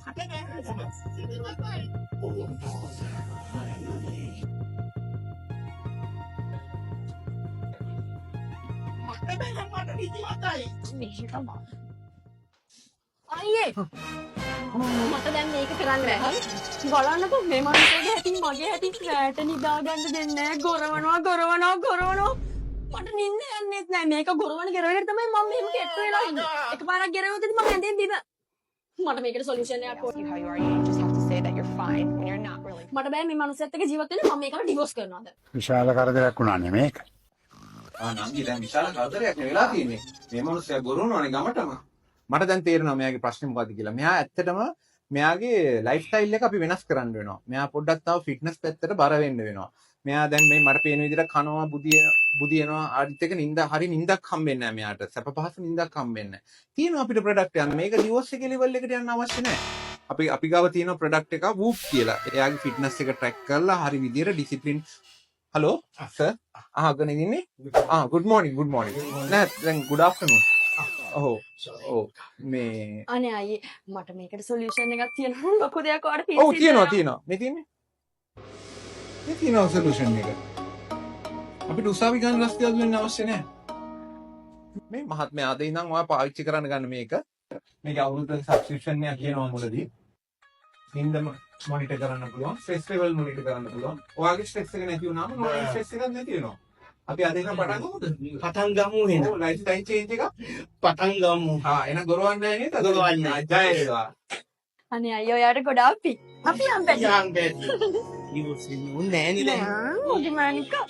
අයියේ මට දැන් මේක කරන්න බැහැ. බලන්නකෝ මේ මනුස්සයාගේ හැටින් මගේ හැටින් රැට නිදා ගන්න දෙන්නේ නැහැ. ගොරවනවා. මට නිින්ද යන්නේත් නැහැ. මේක ගොරවන ගෙරවෙකට තමයි මම මෙහෙම කෙට්ටු වෙලා ඉන්නේ. එකපාරක් ගෙරවුවොත් ඉතින් මම ඇඳෙන් දින. මට මේකට සොලියුෂන් එකක් ඕනේ. How you are, you just have to say that you're fine when you're not really. මට බෑ මේ මනුස්සයත් එක්ක ජීවත් වෙන්න. මම මේකට ඩිවෝස් කරනවා දැන්. විශාල කරදරයක් වුණානේ මේක. නංගි දැන් විශාල කරදරයක් වෙලා තියෙන්නේ. මේ මිනිස්සයා ගොරවනවානේ ගමටම. මට දැන් තේරෙනවා මෙයාගේ ප්‍රශ්නේ මොකද්ද කියලා. මෙයා ඇත්තටම මෙයාගේ ලයිෆ් ස්ටයිල් එක අපි වෙනස් කරන්න වෙනවා. මෙයා පොඩ්ඩක් තව ෆිට්නස් පැත්තට බර වෙන්න වෙනවා. මෙයා දැන් මේ මට පේන විදිහට කනවා බුදියනවා ආදිත් එක හරි නිින්දක් හම්බෙන්නේ නැහැ මෙයාට. සැප පහසු නිින්දක් හම්බෙන්නේ නැහැ. තියෙනවා අපිට ප්‍රොඩක්ට් යන. මේක ඩිවෝර්ස් එකේ ලෙවල් එකට යන්න අවශ්‍ය නැහැ. අපි ගාව තියෙන ප්‍රොඩක්ට් එක වූප් කියලා. එයාගේ ෆිට්නස් එක ට්‍රැක් කරලා හරි විදිහට ඩිසිප්ලින්. Hello sir. අහගෙන ඉන්නේ? good morning. නෑ දැන් good afternoon. ඔව් මේ අනේ අයියේ මට මේකට සොලියුෂන් එකක් තියෙනවා. ලොකු දෙයක් ඔයාලට ඔව් තියෙනවා. මේ තියෙනවා සොලියුෂන් එක. අපිට උසාවි ගන්න රස්තියක් වෙන්න අවශ්‍ය නැහැ. මේ මහත්මයා අද ඉඳන් ඔයා පාවිච්චි කරන්න ගන්න මේක. මේක අවුරුද්දක සබ්ස්ක්‍රිප්ෂන් එකක් කියනවා මුලදී. නින්දම මොනිටර් කරන්න පුළුවන්, ස්ට්‍රෙස් ලෙවල් මොනිටර් කරන්න පුළුවන්. ඔයාගේ ස්ට්‍රෙස් එක නැති වුණාම නෝමල් ස්ට්‍රෙස් එකක් නැති වෙනවා. අපි අද ඉඳන් පටන් ගමුද? පටන් ගමු එහෙනම්. ඔව් ලයිෆ් ස්ටයිල් චේන්ජ් එක පටන් ගමු. එන ගොරවන්නේ නැහැ නේද? ගොරවන්නේ නැහැ. ජය වේවා. අනේ අයියේ ඔයාට ගොඩාක් පිං. අපි යම් බැරි. යම් බැරි. ඉවුස් ඉන්නේ නැහැ නේද? මගේ මානිකා